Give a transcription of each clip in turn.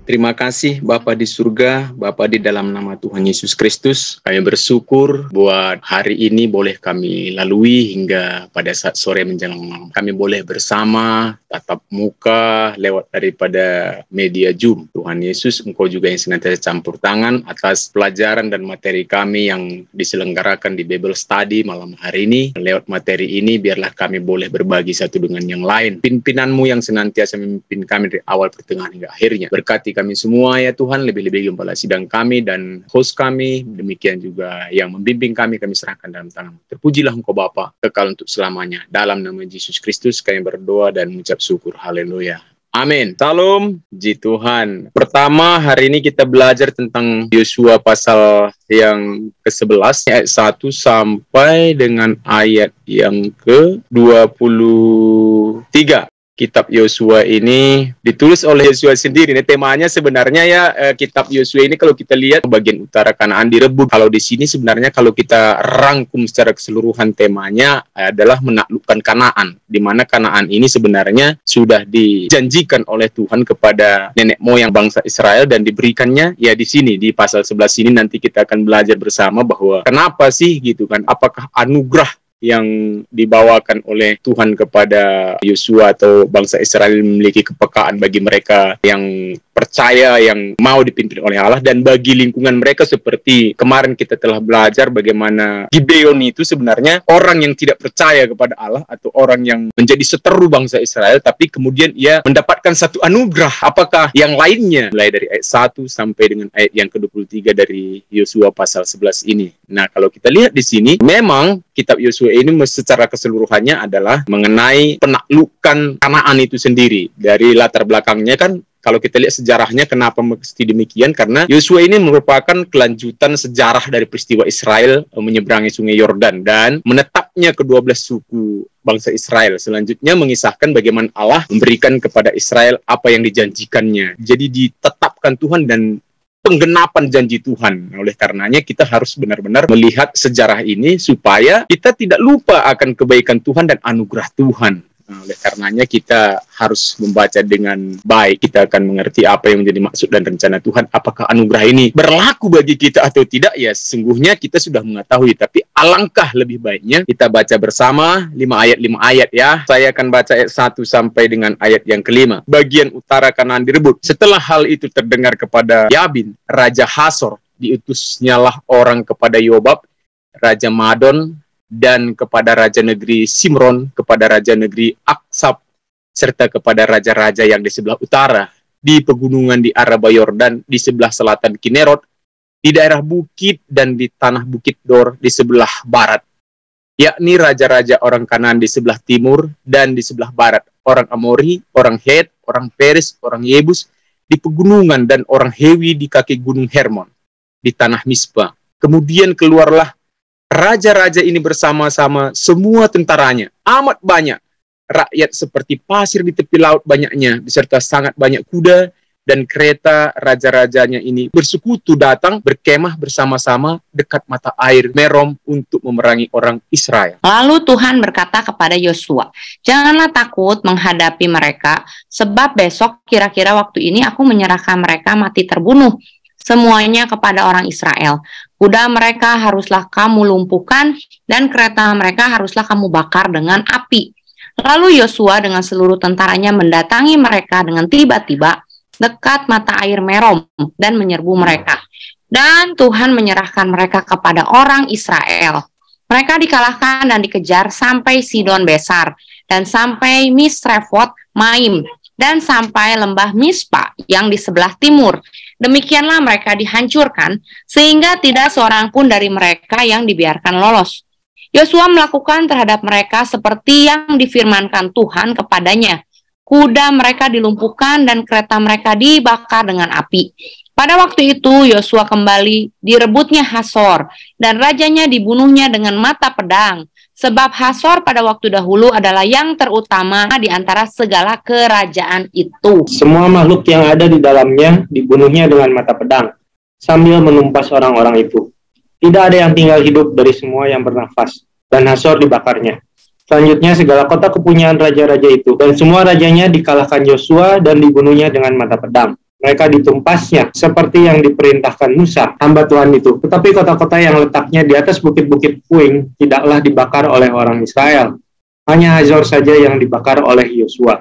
Terima kasih Bapa di surga, Bapa di dalam nama Tuhan Yesus Kristus. Kami bersyukur buat hari ini boleh kami lalui hingga pada saat sore menjelang malam. Kami boleh bersama, tatap muka lewat daripada media Zoom. Tuhan Yesus, Engkau juga yang senantiasa campur tangan atas pelajaran dan materi kami yang diselenggarakan di Bible Study malam hari ini. Lewat materi ini, biarlah kami boleh berbagi satu dengan yang lain. Pimpinan-Mu yang senantiasa memimpin kami dari awal, pertengahan, hingga akhirnya. Berkati kami semua ya Tuhan, lebih-lebih gembala sidang kami dan host kami, demikian juga yang membimbing kami serahkan dalam tangan. Terpujilah Engkau Bapa, kekal untuk selamanya. Dalam nama Yesus Kristus kami berdoa dan mengucap syukur. Haleluya. Amin. Salam, Puji Tuhan. Pertama, hari ini kita belajar tentang Yosua pasal yang ke-11, ayat 1 sampai dengan ayat yang ke-23. Kitab Yosua ini ditulis oleh Yosua sendiri. Ini temanya sebenarnya ya, kitab Yosua ini kalau kita lihat bagian utara Kanaan direbut. Kalau di sini sebenarnya kalau kita rangkum secara keseluruhan temanya adalah menaklukkan Kanaan, di mana Kanaan ini sebenarnya sudah dijanjikan oleh Tuhan kepada nenek moyang bangsa Israel dan diberikannya ya di sini di pasal 11 ini. Nanti kita akan belajar bersama bahwa kenapa sih gitu kan, apakah anugerah yang dibawakan oleh Tuhan kepada Yosua atau bangsa Israel memiliki kepekaan bagi mereka yang percaya, yang mau dipimpin oleh Allah, dan bagi lingkungan mereka seperti kemarin kita telah belajar bagaimana Gibeon itu sebenarnya orang yang tidak percaya kepada Allah atau orang yang menjadi seteru bangsa Israel, tapi kemudian ia mendapatkan satu anugerah. Apakah yang lainnya? Mulai dari ayat 1 sampai dengan ayat yang ke-23 dari Yosua pasal 11 ini. Nah, kalau kita lihat di sini, memang kitab Yosua ini secara keseluruhannya adalah mengenai penaklukan Kanaan itu sendiri. Dari latar belakangnya kan, kalau kita lihat sejarahnya kenapa mesti demikian, karena Yosua ini merupakan kelanjutan sejarah dari peristiwa Israel menyeberangi sungai Yordan dan menetapnya ke-12 suku bangsa Israel. Selanjutnya mengisahkan bagaimana Allah memberikan kepada Israel apa yang dijanjikannya. Jadi ditetapkan Tuhan dan penggenapan janji Tuhan. Oleh karenanya kita harus benar-benar melihat sejarah ini supaya kita tidak lupa akan kebaikan Tuhan dan anugerah Tuhan. Nah, oleh karenanya kita harus membaca dengan baik. Kita akan mengerti apa yang menjadi maksud dan rencana Tuhan. Apakah anugerah ini berlaku bagi kita atau tidak? Ya, sesungguhnya kita sudah mengetahui. Tapi alangkah lebih baiknya kita baca bersama 5 ayat ya. Saya akan baca ayat 1 sampai dengan ayat yang ke-5. Bagian utara Kanaan direbut. Setelah hal itu terdengar kepada Yabin, Raja Hasor, diutusnyalah orang kepada Yobab, Raja Madon, dan kepada raja negeri Simron, kepada raja negeri Aksab, serta kepada raja-raja yang di sebelah utara, di pegunungan di Araba Yordan, di sebelah selatan Kinerot, di daerah bukit dan di tanah bukit Dor di sebelah barat, yakni raja-raja orang Kanaan di sebelah timur dan di sebelah barat, orang Amori, orang Het, orang Peris, orang Yebus, di pegunungan, dan orang Hewi di kaki gunung Hermon, di tanah Mispa. Kemudian keluarlah raja-raja ini bersama-sama semua tentaranya, amat banyak, rakyat seperti pasir di tepi laut banyaknya, beserta sangat banyak kuda dan kereta. Raja-rajanya ini bersekutu datang berkemah bersama-sama dekat mata air Merom untuk memerangi orang Israel. Lalu Tuhan berkata kepada Yosua, "Janganlah takut menghadapi mereka, sebab besok kira-kira waktu ini aku menyerahkan mereka mati terbunuh semuanya kepada orang Israel. Kuda mereka haruslah kamu lumpuhkan, dan kereta mereka haruslah kamu bakar dengan api." Lalu Yosua dengan seluruh tentaranya mendatangi mereka dengan tiba-tiba dekat mata air Merom dan menyerbu mereka. Dan Tuhan menyerahkan mereka kepada orang Israel. Mereka dikalahkan dan dikejar sampai Sidon Besar, dan sampai Misrefot Maim, dan sampai lembah Mispa yang di sebelah timur. Demikianlah mereka dihancurkan, sehingga tidak seorang pun dari mereka yang dibiarkan lolos. Yosua melakukan terhadap mereka seperti yang difirmankan Tuhan kepadanya. Kuda mereka dilumpuhkan dan kereta mereka dibakar dengan api. Pada waktu itu Yosua kembali direbutnya Hasor, dan rajanya dibunuhnya dengan mata pedang. Sebab Hasor pada waktu dahulu adalah yang terutama di antara segala kerajaan itu. Semua makhluk yang ada di dalamnya dibunuhnya dengan mata pedang, sambil menumpas orang-orang itu. Tidak ada yang tinggal hidup dari semua yang bernafas, dan Hasor dibakarnya. Selanjutnya segala kota kepunyaan raja-raja itu, dan semua rajanya dikalahkan Yosua dan dibunuhnya dengan mata pedang. mereka ditumpasnya seperti yang diperintahkan Musa, hamba Tuhan itu. Tetapi kota-kota yang letaknya di atas bukit-bukit puing tidaklah dibakar oleh orang Israel. Hanya Hazor saja yang dibakar oleh Yosua.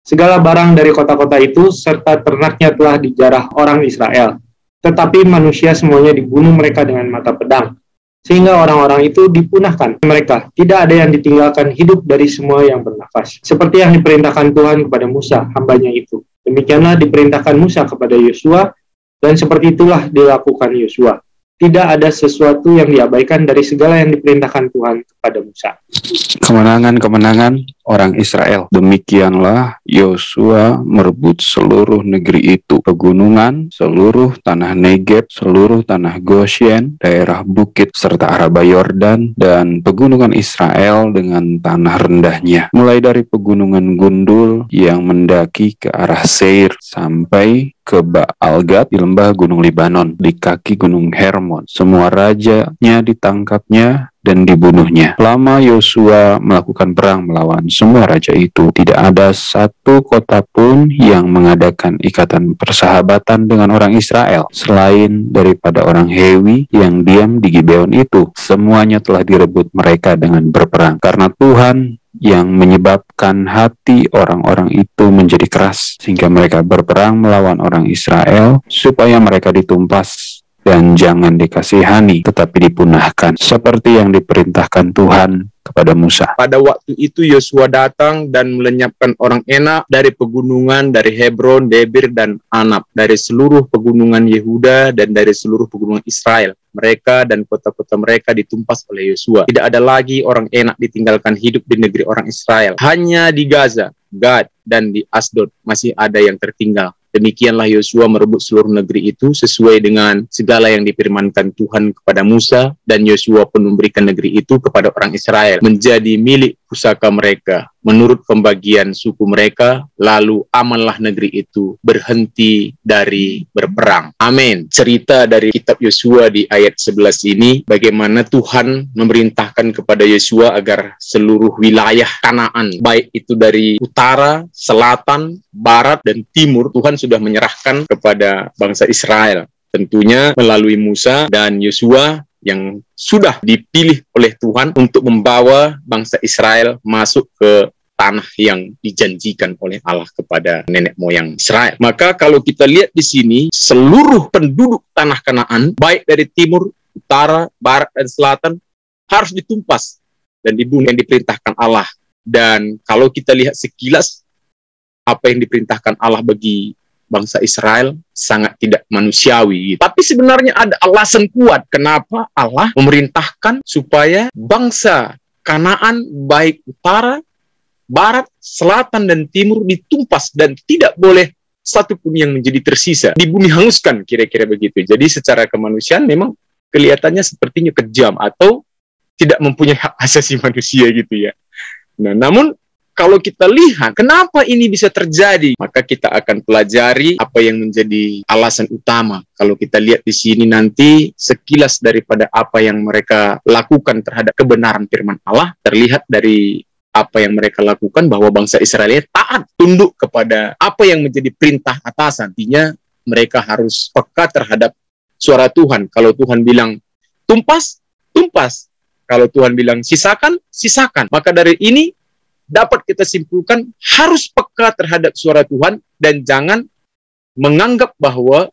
Segala barang dari kota-kota itu serta ternaknya telah dijarah orang Israel. Tetapi manusia semuanya dibunuh mereka dengan mata pedang. Sehingga orang-orang itu dipunahkan mereka. Tidak ada yang ditinggalkan hidup dari semua yang bernafas. Seperti yang diperintahkan Tuhan kepada Musa, hambanya itu. Demikianlah diperintahkan Musa kepada Yosua, dan seperti itulah dilakukan Yosua. Tidak ada sesuatu yang diabaikan dari segala yang diperintahkan Tuhan kepada Musa. Kemenangan-kemenangan orang Israel. Demikianlah Yosua merebut seluruh negeri itu. Pegunungan, seluruh tanah Negeb, seluruh tanah Goshen, daerah bukit serta Araba Yordan, dan pegunungan Israel dengan tanah rendahnya. Mulai dari pegunungan Gundul yang mendaki ke arah Seir sampai ke Baal-Gad di lembah Gunung Libanon, di kaki Gunung Hermon. Semua rajanya ditangkapnya dan dibunuhnya. Lama Yosua melakukan perang melawan semua raja itu, tidak ada satu kota pun yang mengadakan ikatan persahabatan dengan orang Israel, selain daripada orang Hewi yang diam di Gibeon itu. Semuanya telah direbut mereka dengan berperang, karena Tuhan yang menyebabkan hati orang-orang itu menjadi keras, sehingga mereka berperang melawan orang Israel, supaya mereka ditumpas dan jangan dikasihani, tetapi dipunahkan, seperti yang diperintahkan Tuhan kepada Musa. Pada waktu itu Yosua datang dan melenyapkan orang Enak dari pegunungan, dari Hebron, Debir, dan Anab, dari seluruh pegunungan Yehuda dan dari seluruh pegunungan Israel. Mereka dan kota-kota mereka ditumpas oleh Yosua. Tidak ada lagi orang Enak ditinggalkan hidup di negeri orang Israel. Hanya di Gaza, Gad, dan di Asdod masih ada yang tertinggal. Demikianlah Yosua merebut seluruh negeri itu sesuai dengan segala yang difirmankan Tuhan kepada Musa, dan Yosua pun memberikan negeri itu kepada orang Israel menjadi milik pusaka mereka menurut pembagian suku mereka. Lalu amanlah negeri itu berhenti dari berperang. Amin. Cerita dari kitab Yosua di ayat 11 ini, bagaimana Tuhan memerintahkan kepada Yosua agar seluruh wilayah Kanaan, baik itu dari utara, selatan, barat, dan timur, Tuhan sudah menyerahkan kepada bangsa Israel. Tentunya melalui Musa dan Yosua yang sudah dipilih oleh Tuhan untuk membawa bangsa Israel masuk ke tanah yang dijanjikan oleh Allah kepada nenek moyang Israel. Maka kalau kita lihat di sini, seluruh penduduk tanah Kanaan, baik dari timur, utara, barat, dan selatan, harus ditumpas dan dibunuh yang diperintahkan Allah. Dan kalau kita lihat sekilas, apa yang diperintahkan Allah bagi bangsa Israel sangat tidak manusiawi. Tapi sebenarnya ada alasan kuat kenapa Allah memerintahkan supaya bangsa Kanaan, baik utara, barat, selatan, dan timur ditumpas dan tidak boleh satupun yang menjadi tersisa. Di bumi hanguskan, kira-kira begitu. Jadi secara kemanusiaan memang kelihatannya sepertinya kejam atau tidak mempunyai hak asasi manusia gitu ya. Nah, namun kalau kita lihat kenapa ini bisa terjadi, maka kita akan pelajari apa yang menjadi alasan utama. Kalau kita lihat di sini nanti sekilas daripada apa yang mereka lakukan terhadap kebenaran firman Allah, terlihat dari apa yang mereka lakukan bahwa bangsa Israel taat, tunduk kepada apa yang menjadi perintah atasan. Artinya mereka harus peka terhadap suara Tuhan. Kalau Tuhan bilang tumpas, tumpas. Kalau Tuhan bilang sisakan, sisakan. Maka dari ini dapat kita simpulkan harus peka terhadap suara Tuhan dan jangan menganggap bahwa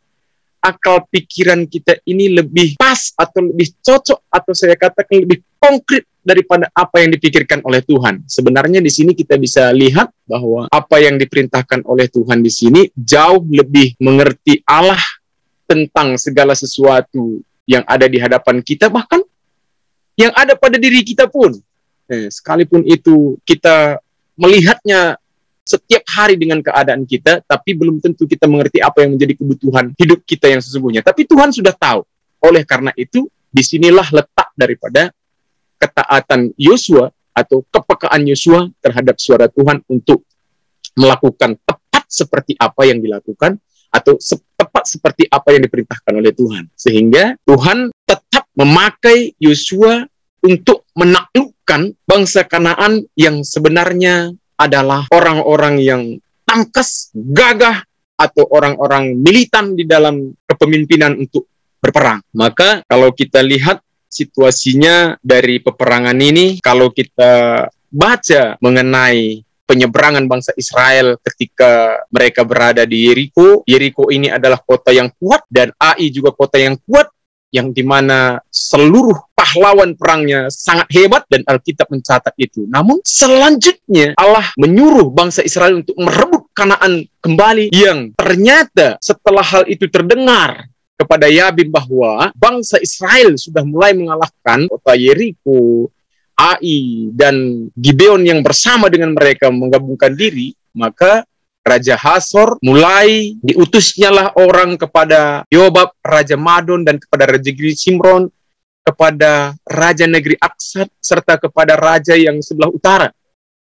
akal pikiran kita ini lebih pas atau lebih cocok atau saya katakan lebih konkret daripada apa yang dipikirkan oleh Tuhan. Sebenarnya di sini kita bisa lihat bahwa apa yang diperintahkan oleh Tuhan di sini jauh lebih mengerti Allah tentang segala sesuatu yang ada di hadapan kita, bahkan yang ada pada diri kita pun. Sekalipun itu kita melihatnya setiap hari dengan keadaan kita, tapi belum tentu kita mengerti apa yang menjadi kebutuhan hidup kita yang sesungguhnya. Tapi Tuhan sudah tahu. Oleh karena itu, disinilah letak daripada ketaatan Yosua atau kepekaan Yosua terhadap suara Tuhan untuk melakukan tepat seperti apa yang dilakukan atau tepat seperti apa yang diperintahkan oleh Tuhan. Sehingga Tuhan tetap memakai Yosua untuk menaklukkan bangsa Kanaan yang sebenarnya adalah orang-orang yang tangkas, gagah, atau orang-orang militan di dalam kepemimpinan untuk berperang. Maka kalau kita lihat situasinya dari peperangan ini, kalau kita baca mengenai penyeberangan bangsa Israel ketika mereka berada di Yeriko. Yeriko ini adalah kota yang kuat dan Ai juga kota yang kuat, yang dimana seluruh pahlawan perangnya sangat hebat dan Alkitab mencatat itu. Namun selanjutnya Allah menyuruh bangsa Israel untuk merebut Kanaan kembali, yang ternyata setelah hal itu terdengar kepada Yabin bahwa bangsa Israel sudah mulai mengalahkan kota Yeriko, Ai, dan Gibeon yang bersama dengan mereka menggabungkan diri, maka Raja Hasor mulai diutusnya lah orang kepada Yobab, Raja Madon, dan kepada Raja negeri Simron, kepada Raja negeri Aksat, serta kepada Raja yang sebelah utara,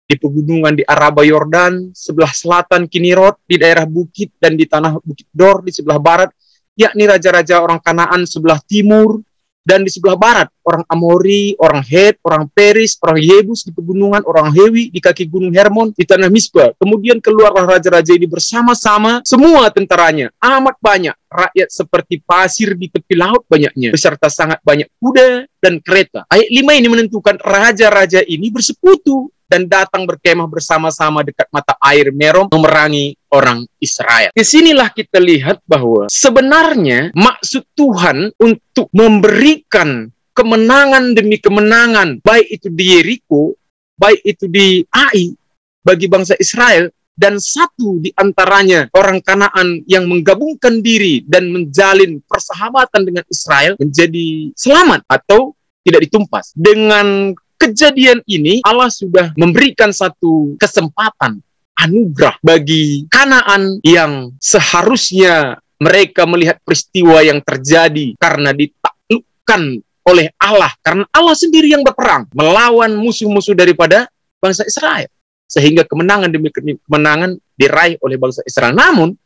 di pegunungan di Araba Yordan, sebelah selatan Kinirot, di daerah bukit, dan di tanah Bukit Dor, di sebelah barat, yakni raja-raja orang Kanaan sebelah timur, dan di sebelah barat, orang Amori, orang Het, orang Peris, orang Yebus di pegunungan, orang Hewi di kaki gunung Hermon, di tanah Mispa. Kemudian keluarlah raja-raja ini bersama-sama, semua tentaranya, amat banyak, rakyat seperti pasir di tepi laut banyaknya, beserta sangat banyak kuda dan kereta. Ayat 5 ini menentukan raja-raja ini bersekutu dan datang berkemah bersama-sama dekat mata air Merom memerangi orang Israel. Disinilah kita lihat bahwa sebenarnya maksud Tuhan untuk memberikan kemenangan demi kemenangan, baik itu di Yeriko, baik itu di Ai, bagi bangsa Israel, dan satu di antaranya orang Kanaan yang menggabungkan diri dan menjalin persahabatan dengan Israel menjadi selamat atau tidak ditumpas. Dengan kejadian ini, Allah sudah memberikan satu kesempatan, anugerah bagi Kanaan yang seharusnya mereka melihat peristiwa yang terjadi karena ditaklukkan oleh Allah. Karena Allah sendiri yang berperang melawan musuh-musuh daripada bangsa Israel. Sehingga kemenangan demi kemenangan diraih oleh bangsa Israel. Namun,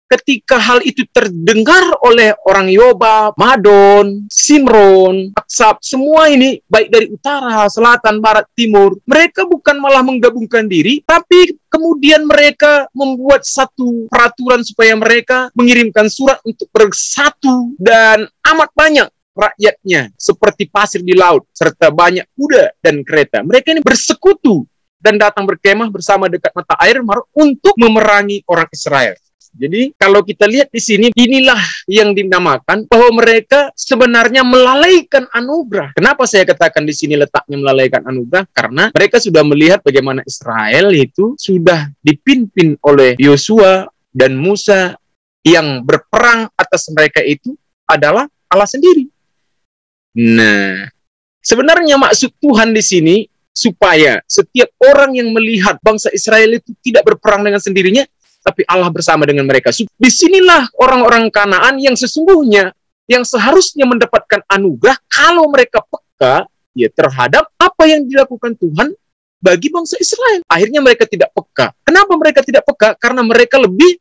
ketika hal itu terdengar oleh orang Yobab, Madon, Simron, Aksab, semua ini baik dari utara, selatan, barat, timur, mereka bukan malah menggabungkan diri, tapi kemudian mereka membuat satu peraturan supaya mereka mengirimkan surat untuk bersatu, dan amat banyak rakyatnya seperti pasir di laut, serta banyak kuda dan kereta. Mereka ini bersekutu dan datang berkemah bersama dekat mata air Mar untuk memerangi orang Israel. Jadi kalau kita lihat di sini, inilah yang dinamakan bahwa mereka sebenarnya melalaikan anugerah. Kenapa saya katakan di sini letaknya melalaikan anugerah? Karena mereka sudah melihat bagaimana Israel itu sudah dipimpin oleh Yosua dan Musa, yang berperang atas mereka itu adalah Allah sendiri. Nah, sebenarnya maksud Tuhan di sini supaya setiap orang yang melihat bangsa Israel itu tidak berperang dengan sendirinya, tapi Allah bersama dengan mereka. Disinilah orang-orang Kanaan yang sesungguhnya, yang seharusnya mendapatkan anugerah kalau mereka peka ya terhadap apa yang dilakukan Tuhan bagi bangsa Israel. Akhirnya mereka tidak peka. Kenapa mereka tidak peka? Karena mereka lebih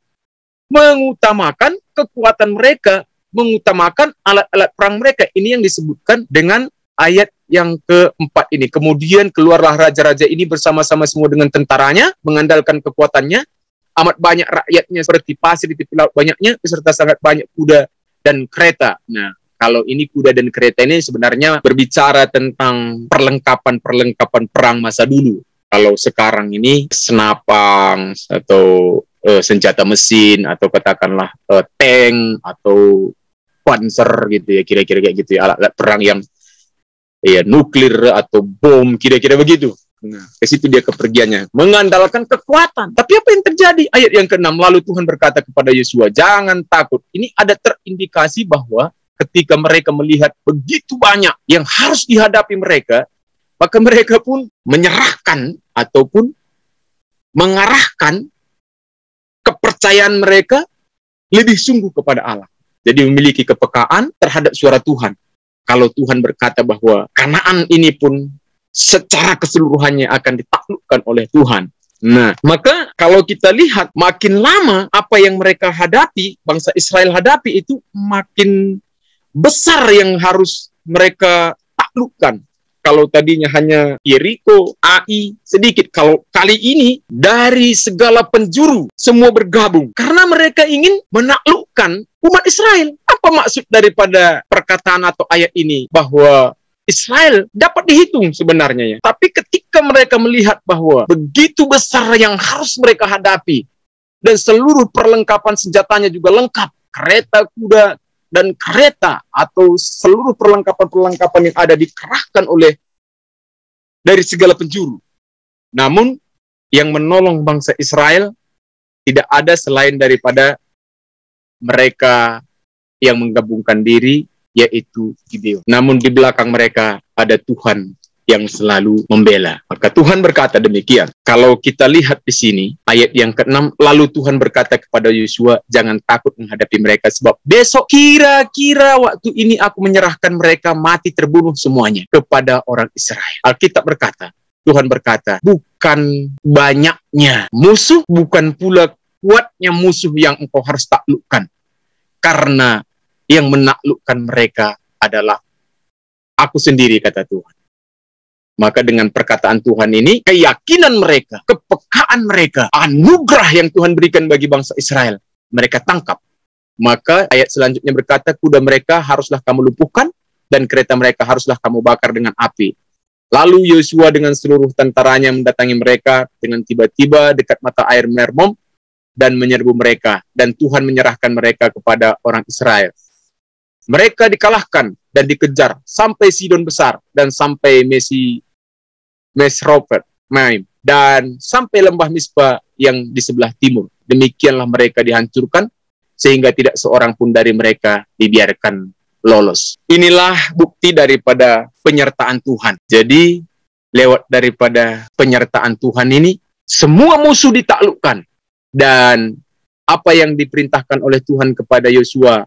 mengutamakan kekuatan mereka, mengutamakan alat-alat perang mereka. Ini yang disebutkan dengan ayat yang keempat ini. Kemudian keluarlah raja-raja ini bersama-sama semua dengan tentaranya, mengandalkan kekuatannya. Amat banyak rakyatnya seperti pasir di tepi laut banyaknya, beserta sangat banyak kuda dan kereta. Nah, kalau ini kuda dan kereta ini sebenarnya berbicara tentang perlengkapan perang masa dulu. Kalau sekarang ini senapang atau senjata mesin, atau katakanlah tank atau panzer gitu ya, kira-kira kayak gitu ya, alat-alat perang yang ya nuklir atau bom, kira-kira begitu. Nah, ke situ dia kepergiannya, mengandalkan kekuatan. Tapi apa yang terjadi? Ayat yang ke-6, lalu Tuhan berkata kepada Yosua, jangan takut. Ini ada terindikasi bahwa ketika mereka melihat begitu banyak yang harus dihadapi mereka, maka mereka pun menyerahkan ataupun mengarahkan kepercayaan mereka lebih sungguh kepada Allah. Jadi memiliki kepekaan terhadap suara Tuhan. Kalau Tuhan berkata bahwa Kanaan ini pun secara keseluruhannya akan ditaklukkan oleh Tuhan. Nah, maka kalau kita lihat makin lama apa yang mereka hadapi, bangsa Israel hadapi itu makin besar yang harus mereka taklukkan. Kalau tadinya hanya Yeriko, Ai, sedikit. Kalau kali ini dari segala penjuru semua bergabung. Karena mereka ingin menaklukkan umat Israel. Apa maksud daripada perkataan atau ayat ini? Bahwa Israel dapat dihitung sebenarnya ya. Tapi ketika mereka melihat bahwa begitu besar yang harus mereka hadapi, dan seluruh perlengkapan senjatanya juga lengkap, kereta kuda dan kereta atau seluruh perlengkapan-perlengkapan yang ada dikerahkan oleh dari segala penjuru. Namun yang menolong bangsa Israel tidak ada selain daripada mereka yang menggabungkan diri, yaitu Gideon. Namun di belakang mereka ada Tuhan yang selalu membela. Maka Tuhan berkata demikian. Kalau kita lihat di sini, ayat yang ke-6, lalu Tuhan berkata kepada Yosua, jangan takut menghadapi mereka, sebab besok kira-kira waktu ini aku menyerahkan mereka mati terbunuh semuanya kepada orang Israel. Alkitab berkata, Tuhan berkata, bukan banyaknya musuh, bukan pula kuatnya musuh yang engkau harus taklukkan. Karena yang menaklukkan mereka adalah aku sendiri, kata Tuhan. Maka dengan perkataan Tuhan ini, keyakinan mereka, kepekaan mereka, anugerah yang Tuhan berikan bagi bangsa Israel, mereka tangkap. Maka ayat selanjutnya berkata, kuda mereka haruslah kamu lumpuhkan, dan kereta mereka haruslah kamu bakar dengan api. Lalu Yosua dengan seluruh tentaranya mendatangi mereka dengan tiba-tiba dekat mata air Mermom, dan menyerbu mereka, dan Tuhan menyerahkan mereka kepada orang Israel. Mereka dikalahkan dan dikejar sampai Sidon besar, dan sampai Mesropet, Maim, dan sampai lembah Mispa yang di sebelah timur. Demikianlah mereka dihancurkan, sehingga tidak seorang pun dari mereka dibiarkan lolos. Inilah bukti daripada penyertaan Tuhan. Jadi, lewat daripada penyertaan Tuhan ini, semua musuh ditaklukkan. Dan apa yang diperintahkan oleh Tuhan kepada Yosua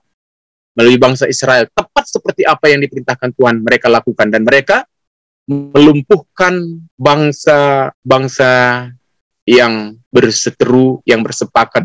melalui bangsa Israel, tepat seperti apa yang diperintahkan Tuhan mereka lakukan. Dan mereka melumpuhkan bangsa-bangsa yang berseteru, yang bersepakat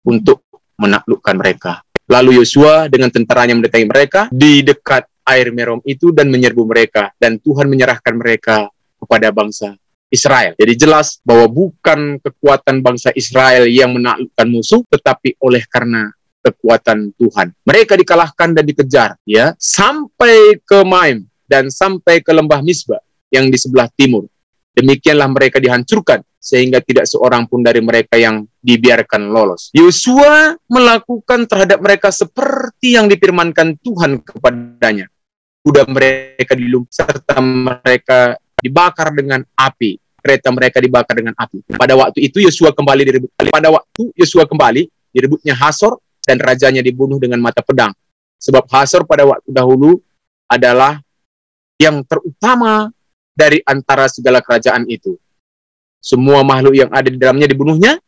untuk menaklukkan mereka. Lalu Yosua dengan tentaranya mendatangi mereka di dekat air Merom itu dan menyerbu mereka. Dan Tuhan menyerahkan mereka kepada bangsa Israel. Jadi jelas bahwa bukan kekuatan bangsa Israel yang menaklukkan musuh, tetapi oleh karena kekuatan Tuhan. Mereka dikalahkan dan dikejar, ya, sampai ke Maim dan sampai ke lembah Mispa yang di sebelah timur. Demikianlah mereka dihancurkan, sehingga tidak seorang pun dari mereka yang dibiarkan lolos. Yosua melakukan terhadap mereka seperti yang difirmankan Tuhan kepadanya. Kuda mereka dilumpuhkan, serta mereka dibakar dengan api. Kereta mereka dibakar dengan api. Pada waktu itu Yosua kembali direbutnya Hasor, dan rajanya dibunuh dengan mata pedang. Sebab Hasor pada waktu dahulu adalah yang terutama dari antara segala kerajaan itu. Semua makhluk yang ada di dalamnya dibunuhnya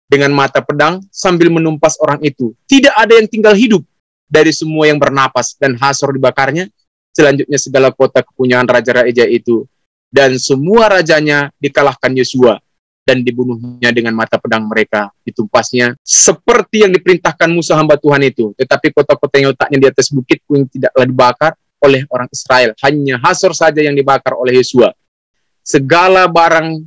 dengan mata pedang sambil menumpas orang itu. Tidak ada yang tinggal hidup dari semua yang bernapas, dan Hasor dibakarnya. Selanjutnya segala kota kepunyaan raja-raja itu dan semua rajanya dikalahkan Yosua dan dibunuhnya dengan mata pedang mereka, ditumpasnya seperti yang diperintahkan Musa hamba Tuhan itu. Tetapi kota-kota yang letaknya di atas bukit pun tidaklah dibakar oleh orang Israel. Hanya Hasor saja yang dibakar oleh Yosua. Segala barang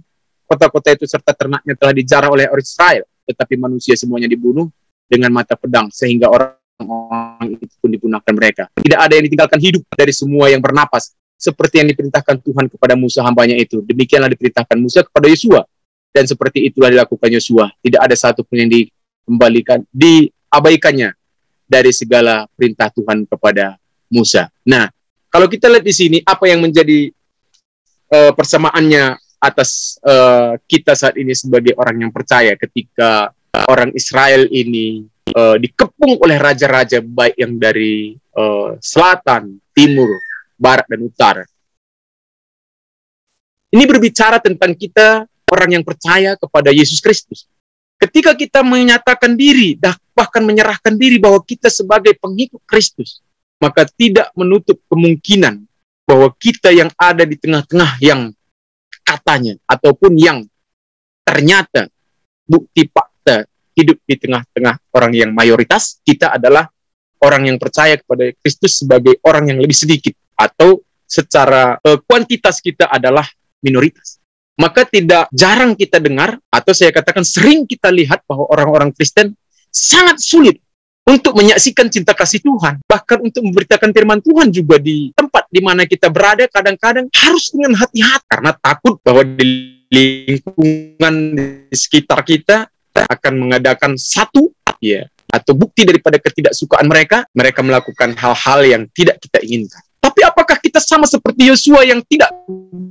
kota-kota itu serta ternaknya telah dijarah oleh orang Israel, tetapi manusia semuanya dibunuh dengan mata pedang, sehingga orang itu pun dipunahkan mereka. Tidak ada yang ditinggalkan hidup dari semua yang bernapas, seperti yang diperintahkan Tuhan kepada Musa hambanya itu. Demikianlah diperintahkan Musa kepada Yosua, dan seperti itulah dilakukan Yosua. Tidak ada satu pun yang diabaikannya dari segala perintah Tuhan kepada Musa. Nah, kalau kita lihat di sini, apa yang menjadi persamaannya atas kita saat ini sebagai orang yang percaya ketika orang Israel ini dikepung oleh raja-raja baik yang dari selatan, timur, barat, dan utara. Ini berbicara tentang kita orang yang percaya kepada Yesus Kristus. Ketika kita menyatakan diri, bahkan menyerahkan diri bahwa kita sebagai pengikut Kristus, maka tidak menutup kemungkinan bahwa kita yang ada di tengah-tengah yang katanya, ataupun yang ternyata bukti fakta hidup di tengah-tengah orang yang mayoritas, kita adalah orang yang percaya kepada Kristus sebagai orang yang lebih sedikit, atau secara kuantitas kita adalah minoritas. Maka tidak jarang kita dengar, atau saya katakan sering kita lihat bahwa orang-orang Kristen sangat sulit untuk menyaksikan cinta kasih Tuhan. Bahkan untuk memberitakan firman Tuhan juga di tempat di mana kita berada, kadang-kadang harus dengan hati-hati, karena takut bahwa di lingkungan di sekitar kita akan mengadakan satu, atau bukti daripada ketidaksukaan mereka melakukan hal-hal yang tidak kita inginkan. Tapi apakah kita sama seperti Yosua yang tidak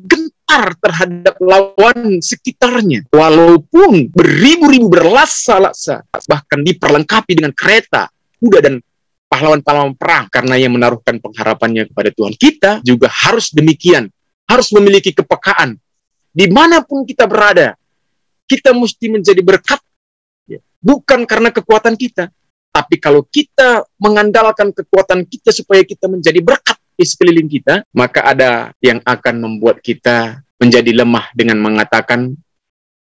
gentar terhadap lawan sekitarnya? Walaupun beribu-ribu berlasa-lasa, bahkan diperlengkapi dengan kereta, kuda, dan pahlawan-pahlawan perang, karena yang menaruhkan pengharapannya kepada Tuhan. Kita juga harus demikian, harus memiliki kepekaan. Dimanapun kita berada, kita mesti menjadi berkat, bukan karena kekuatan kita, tapi kalau kita mengandalkan kekuatan kita supaya kita menjadi berkat di sekeliling kita, maka ada yang akan membuat kita menjadi lemah dengan mengatakan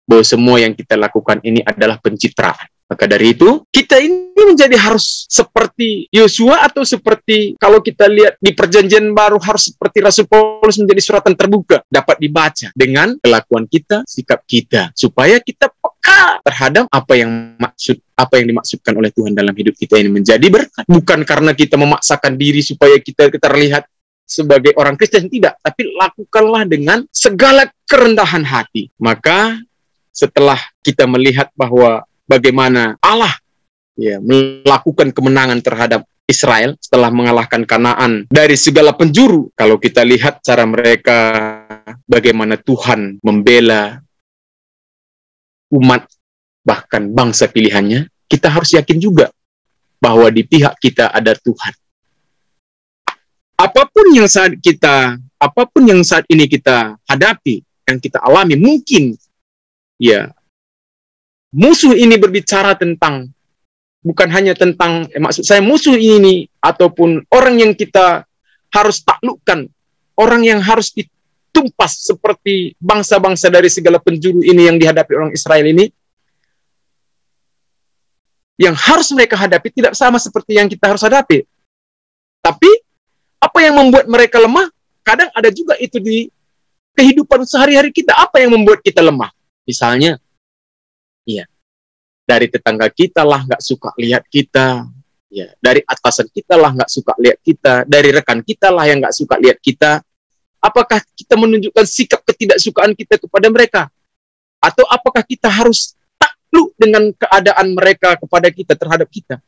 bahwa semua yang kita lakukan ini adalah pencitraan. Maka dari itu, kita ini menjadi harus seperti Yosua, atau seperti kalau kita lihat di Perjanjian Baru harus seperti Rasul Paulus, menjadi suratan terbuka, dapat dibaca dengan kelakuan kita, sikap kita, supaya kita peka terhadap apa yang dimaksudkan oleh Tuhan dalam hidup kita ini menjadi berkat. Bukan karena kita memaksakan diri supaya kita terlihat sebagai orang Kristen, tidak, tapi lakukanlah dengan segala kerendahan hati. Maka setelah kita melihat bahwa bagaimana Allah melakukan kemenangan terhadap Israel setelah mengalahkan Kanaan dari segala penjuru, kalau kita lihat cara mereka, bagaimana Tuhan membela umat, bahkan bangsa pilihannya, kita harus yakin juga bahwa di pihak kita ada Tuhan. Apapun yang saat ini kita hadapi, yang kita alami, mungkin musuh ini berbicara tentang, bukan hanya tentang, maksud saya musuh ini, ataupun orang yang kita harus taklukkan, orang yang harus ditumpas seperti bangsa-bangsa dari segala penjuru ini yang dihadapi orang Israel ini, yang harus mereka hadapi tidak sama seperti yang kita harus hadapi. Tapi, apa yang membuat mereka lemah, kadang ada juga itu di kehidupan sehari-hari kita. Apa yang membuat kita lemah? Misalnya, dari tetangga kita lah nggak suka lihat kita, dari atasan kita lah nggak suka lihat kita, dari rekan kita lah yang nggak suka lihat kita. Apakah kita menunjukkan sikap ketidaksukaan kita kepada mereka? Atau apakah kita harus takluk dengan keadaan mereka kepada kita, terhadap kita?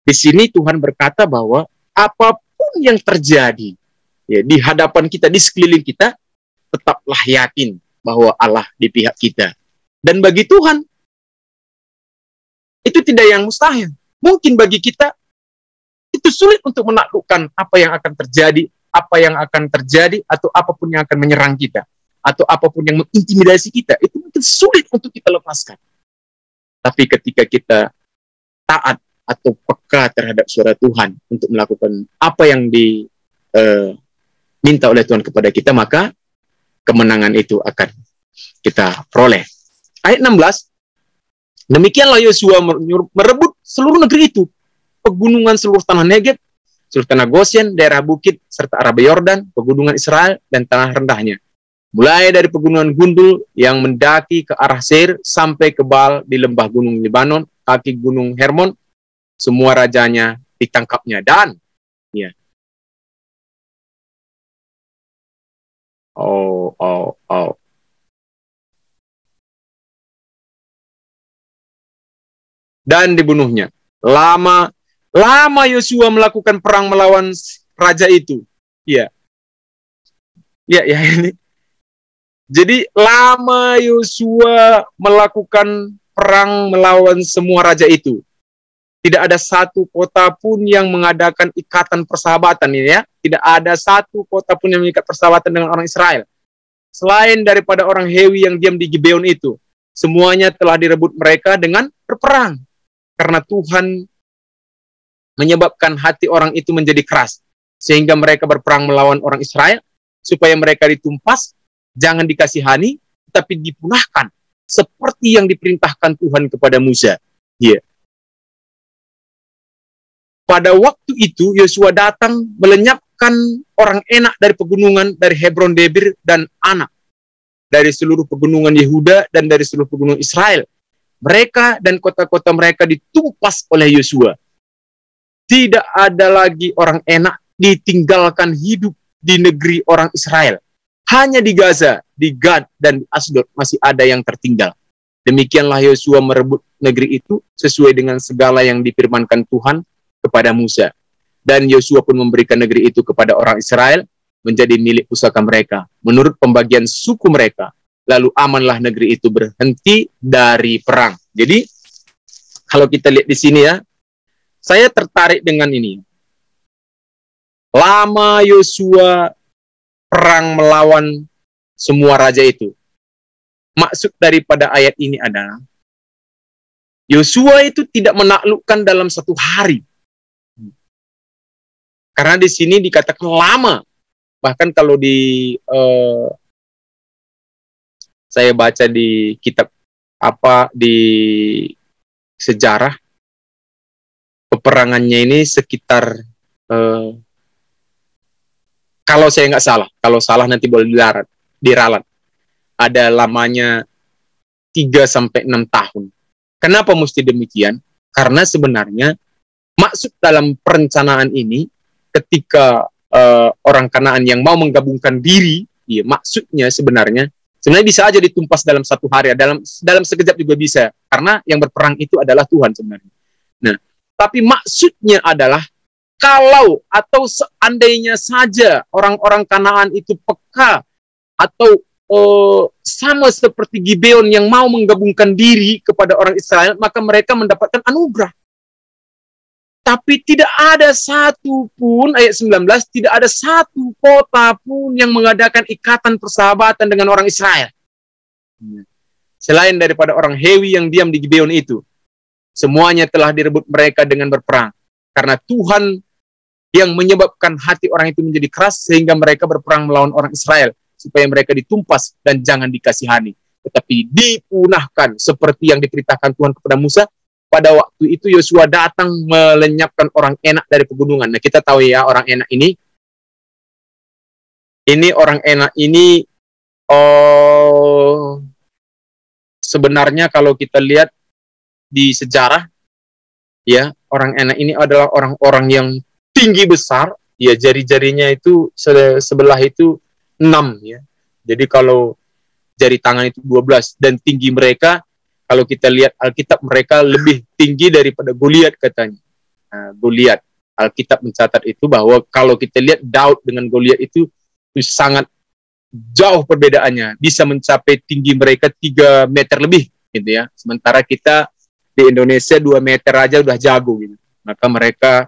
Di sini Tuhan berkata bahwa apapun yang terjadi di hadapan kita, di sekeliling kita, tetaplah yakin bahwa Allah di pihak kita. Dan bagi Tuhan, itu tidak yang mustahil. Mungkin bagi kita, itu sulit untuk menaklukkan apa yang akan terjadi, atau apapun yang akan menyerang kita, atau apapun yang mengintimidasi kita, itu mungkin sulit untuk kita lepaskan. Tapi ketika kita taat atau peka terhadap suara Tuhan untuk melakukan apa yang diminta oleh Tuhan kepada kita, maka kemenangan itu akan kita peroleh. Ayat 16, demikianlah Yosua merebut seluruh negeri itu, pegunungan seluruh tanah Negeb, seluruh tanah Goshen, daerah bukit, serta Araba Yordan, pegunungan Israel, dan tanah rendahnya. Mulai dari pegunungan Gundul yang mendaki ke arah Seir, sampai ke Baal di lembah gunung Libanon, kaki gunung Hermon, semua rajanya ditangkapnya. Dan, dan dibunuhnya. Lama Yosua melakukan perang melawan raja itu. Ini. Jadi lama Yosua melakukan perang melawan semua raja itu. Tidak ada satu kota pun yang mengadakan ikatan persahabatan ini, Tidak ada satu kota pun yang mengikat persahabatan dengan orang Israel. Selain daripada orang Hewi yang diam di Gibeon itu, semuanya telah direbut mereka dengan berperang. Karena Tuhan menyebabkan hati orang itu menjadi keras, sehingga mereka berperang melawan orang Israel, supaya mereka ditumpas, jangan dikasihani, tapi dipunahkan, seperti yang diperintahkan Tuhan kepada Musa. Pada waktu itu, Yosua datang melenyapkan mengumpulkan orang enak dari pegunungan, dari Hebron, Debir, dan Anak, dari seluruh pegunungan Yehuda dan dari seluruh pegunungan Israel. Mereka dan kota-kota mereka ditumpas oleh Yosua. Tidak ada lagi orang enak ditinggalkan hidup di negeri orang Israel. Hanya di Gaza, di Gad, dan di Asdod masih ada yang tertinggal. Demikianlah Yosua merebut negeri itu sesuai dengan segala yang difirmankan Tuhan kepada Musa. Dan Yosua pun memberikan negeri itu kepada orang Israel menjadi milik pusaka mereka menurut pembagian suku mereka. Lalu amanlah negeri itu berhenti dari perang. Jadi kalau kita lihat di sini ya, saya tertarik dengan ini. Lama Yosua perang melawan semua raja itu. Maksud daripada ayat ini adalah Yosua itu tidak menaklukkan dalam satu hari. Karena di sini dikatakan lama. Bahkan kalau saya baca di kitab di sejarah, peperangannya ini sekitar kalau saya nggak salah, kalau salah nanti boleh diralat. Ada lamanya 3-6 tahun. Kenapa mesti demikian? Karena sebenarnya maksud dalam perencanaan ini ketika orang Kanaan yang mau menggabungkan diri, ya, maksudnya sebenarnya bisa aja ditumpas dalam satu hari, dalam sekejap juga bisa, karena yang berperang itu adalah Tuhan sebenarnya. Nah, tapi maksudnya adalah kalau atau seandainya saja orang-orang Kanaan itu peka atau sama seperti Gibeon yang mau menggabungkan diri kepada orang Israel, maka mereka mendapatkan anugerah. Tapi tidak ada satu pun, ayat 19, tidak ada satu kota pun yang mengadakan ikatan persahabatan dengan orang Israel. Selain daripada orang Hewi yang diam di Gibeon itu. Semuanya telah direbut mereka dengan berperang. Karena Tuhan yang menyebabkan hati orang itu menjadi keras sehingga mereka berperang melawan orang Israel. Supaya mereka ditumpas dan jangan dikasihani. Tetapi dipunahkan seperti yang diperintahkan Tuhan kepada Musa. Pada waktu itu Yosua datang melenyapkan orang enak dari pegunungan. Nah, kita tahu ya orang enak ini. Orang enak ini sebenarnya kalau kita lihat di sejarah, ya orang enak ini adalah orang-orang yang tinggi besar. Ya, jari-jarinya itu sebelah itu 6 ya. Jadi kalau jari tangan itu 12 dan tinggi mereka, kalau kita lihat Alkitab mereka lebih tinggi daripada Goliat katanya. Goliat. Alkitab mencatat itu bahwa kalau kita lihat Daud dengan Goliat itu sangat jauh perbedaannya. Bisa mencapai tinggi mereka 3 meter lebih gitu ya. Sementara kita di Indonesia 2 meter aja udah jago gitu. Maka mereka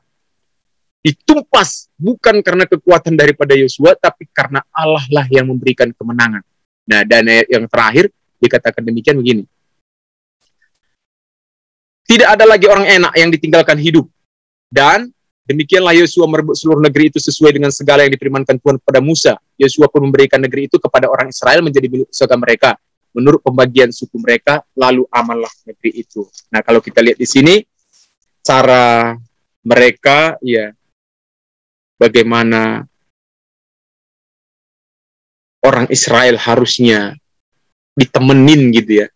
ditumpas bukan karena kekuatan daripada Yosua, tapi karena Allah lah yang memberikan kemenangan. Nah, dan yang terakhir dikatakan demikian begini. Tidak ada lagi orang enak yang ditinggalkan hidup. Dan demikianlah Yosua merebut seluruh negeri itu sesuai dengan segala yang difirmankan Tuhan kepada Musa. Yosua pun memberikan negeri itu kepada orang Israel menjadi milik pusaka mereka menurut pembagian suku mereka, lalu amanlah negeri itu. Nah, kalau kita lihat di sini cara mereka ya bagaimana orang Israel harusnya ditemenin gitu ya.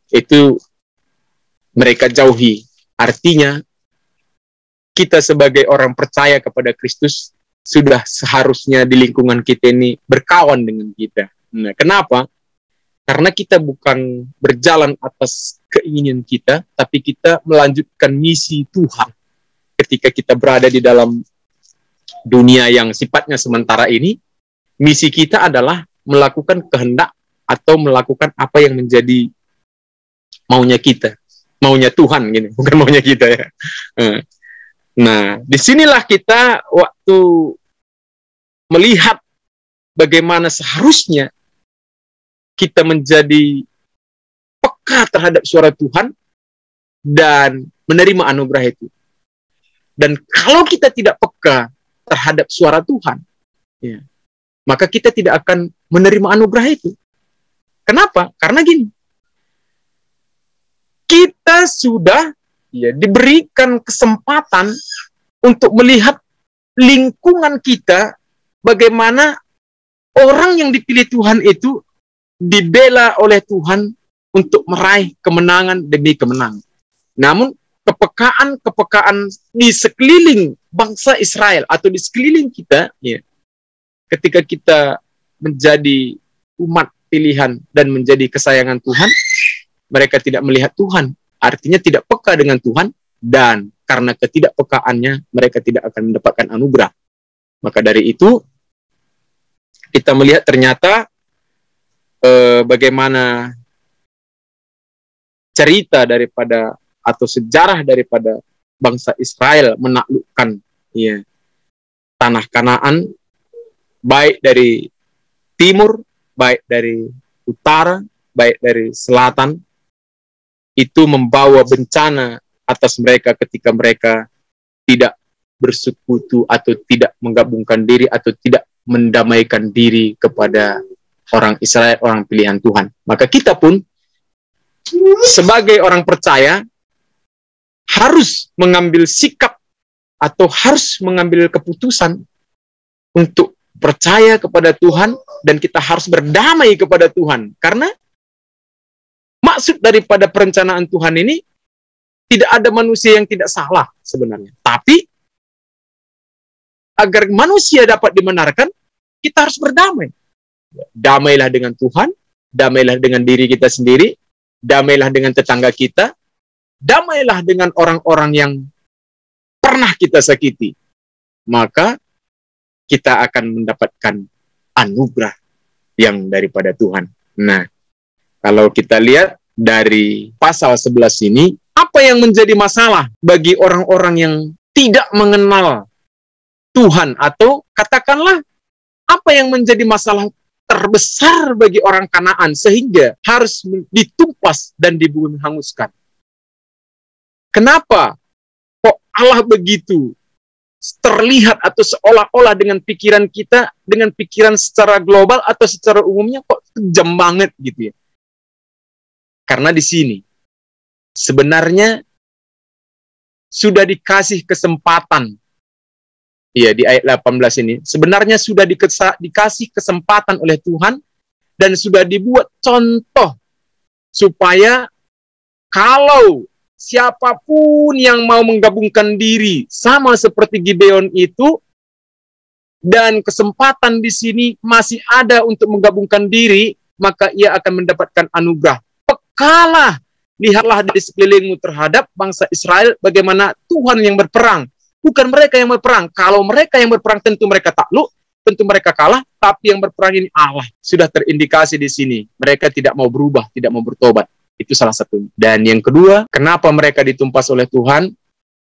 Itu mereka jauhi. Artinya kita sebagai orang percaya kepada Kristus sudah seharusnya di lingkungan kita ini berkawan dengan kita. Nah, kenapa? Karena kita bukan berjalan atas keinginan kita, tapi kita melanjutkan misi Tuhan. Ketika kita berada di dalam dunia yang sifatnya sementara ini, misi kita adalah melakukan kehendak atau melakukan apa yang menjadi maunya kita, maunya Tuhan, gini, bukan maunya kita ya. Nah, disinilah kita waktu melihat bagaimana seharusnya kita menjadi peka terhadap suara Tuhan dan menerima anugerah itu. Dan kalau kita tidak peka terhadap suara Tuhan, ya, maka kita tidak akan menerima anugerah itu. Kenapa? Karena gini, kita sudah ya diberikan kesempatan untuk melihat lingkungan kita, bagaimana orang yang dipilih Tuhan itu dibela oleh Tuhan untuk meraih kemenangan demi kemenangan. Namun kepekaan di sekeliling bangsa Israel atau di sekeliling kita, ya, ketika kita menjadi umat pilihan dan menjadi kesayangan Tuhan, mereka tidak melihat Tuhan, artinya tidak peka dengan Tuhan, dan karena ketidakpekaannya mereka tidak akan mendapatkan anugerah. Maka dari itu kita melihat ternyata bagaimana cerita daripada atau sejarah daripada bangsa Israel menaklukkan, ya, tanah Kanaan, baik dari timur, baik dari utara, baik dari selatan, itu membawa bencana atas mereka ketika mereka tidak bersekutu atau tidak menggabungkan diri atau tidak mendamaikan diri kepada orang Israel, orang pilihan Tuhan. Maka kita pun sebagai orang percaya harus mengambil sikap atau harus mengambil keputusan untuk percaya kepada Tuhan, dan kita harus berdamai kepada Tuhan. Karena maksud daripada perencanaan Tuhan ini tidak ada manusia yang tidak salah sebenarnya. Tapi agar manusia dapat dibenarkan, kita harus berdamai. Damailah dengan Tuhan, damailah dengan diri kita sendiri, damailah dengan tetangga kita, damailah dengan orang-orang yang pernah kita sakiti. Maka kita akan mendapatkan anugerah yang daripada Tuhan. Nah, kalau kita lihat dari pasal 11 ini, apa yang menjadi masalah bagi orang-orang yang tidak mengenal Tuhan, atau katakanlah apa yang menjadi masalah terbesar bagi orang Kanaan sehingga harus ditumpas dan dibumi hanguskan? Kenapa kok Allah begitu terlihat atau seolah-olah dengan pikiran kita, dengan pikiran secara global atau secara umumnya kok kejam banget gitu ya? Karena di sini sebenarnya sudah dikasih kesempatan, ya, di ayat 18 ini sebenarnya sudah dikasih kesempatan oleh Tuhan dan sudah dibuat contoh supaya kalau siapapun yang mau menggabungkan diri sama seperti Gibeon itu, dan kesempatan di sini masih ada untuk menggabungkan diri, maka ia akan mendapatkan anugerah. Pekalah, lihatlah di sekelilingmu terhadap bangsa Israel bagaimana Tuhan yang berperang, bukan mereka yang berperang. Kalau mereka yang berperang tentu mereka takluk, tentu mereka kalah, tapi yang berperang ini Allah. Sudah terindikasi di sini, mereka tidak mau berubah, tidak mau bertobat. Itu salah satunya. Dan yang kedua, kenapa mereka ditumpas oleh Tuhan?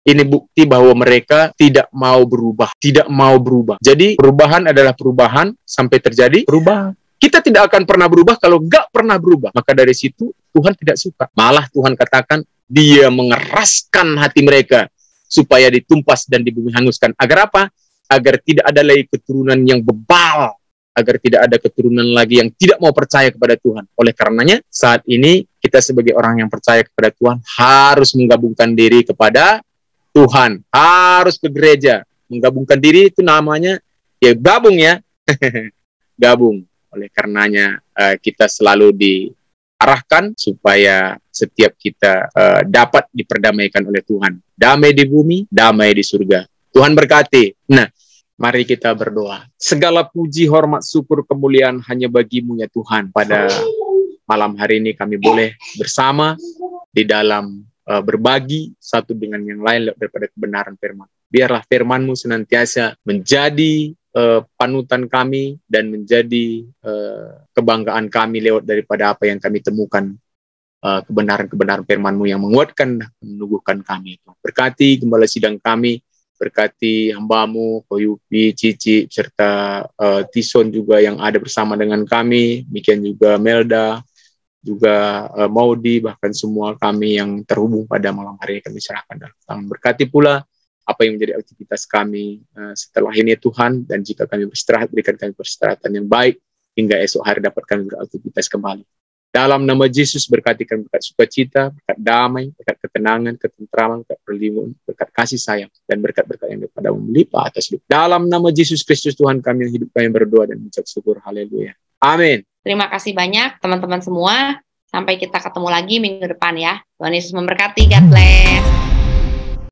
Ini bukti bahwa mereka tidak mau berubah. Tidak mau berubah. Jadi perubahan adalah perubahan sampai terjadi perubahan. Kita tidak akan pernah berubah kalau nggak pernah berubah. Maka dari situ Tuhan tidak suka. Malah Tuhan katakan Dia mengeraskan hati mereka supaya ditumpas dan dibumi hanguskan. Agar apa? Agar tidak ada lagi keturunan yang bebal. Agar tidak ada keturunan lagi yang tidak mau percaya kepada Tuhan. Oleh karenanya, saat ini kita sebagai orang yang percaya kepada Tuhan harus menggabungkan diri kepada Tuhan. Harus ke gereja. Menggabungkan diri itu namanya, ya gabung ya. Gabung. Oleh karenanya, kita selalu diarahkan supaya setiap kita dapat diperdamaikan oleh Tuhan. Damai di bumi, damai di surga. Tuhan berkati. Nah, mari kita berdoa. Segala puji, hormat, syukur, kemuliaan hanya bagimu ya Tuhan. Pada malam hari ini kami boleh bersama di dalam berbagi satu dengan yang lain daripada kebenaran firman. Biarlah firman-Mu senantiasa menjadi panutan kami dan menjadi kebanggaan kami lewat daripada apa yang kami temukan, kebenaran-kebenaran firman-Mu yang menguatkan dan meneguhkan kami. Berkati gembala sidang kami, berkati hamba-Mu, Koyupi, Cici, serta Tison juga yang ada bersama dengan kami, demikian juga Melda, juga Maudi, bahkan semua kami yang terhubung pada malam hari ini kami serahkan dalam tangan. Berkati pula apa yang menjadi aktivitas kami setelah ini Tuhan, dan jika kami beristirahat, berikan kami peristirahatan yang baik, hingga esok hari dapat kami beraktivitas kembali. Dalam nama Yesus berkatikan berkat sukacita, berkat damai, berkat ketenangan, ketentraman, berkat perlindungan, berkat kasih sayang, dan berkat-berkat yang daripada melimpah atas hidup. Dalam nama Yesus Kristus Tuhan kami yang hidup, kami berdoa dan mengucap syukur. Haleluya. Amin. Terima kasih banyak teman-teman semua. Sampai kita ketemu lagi minggu depan ya. Tuhan Yesus memberkati. God bless.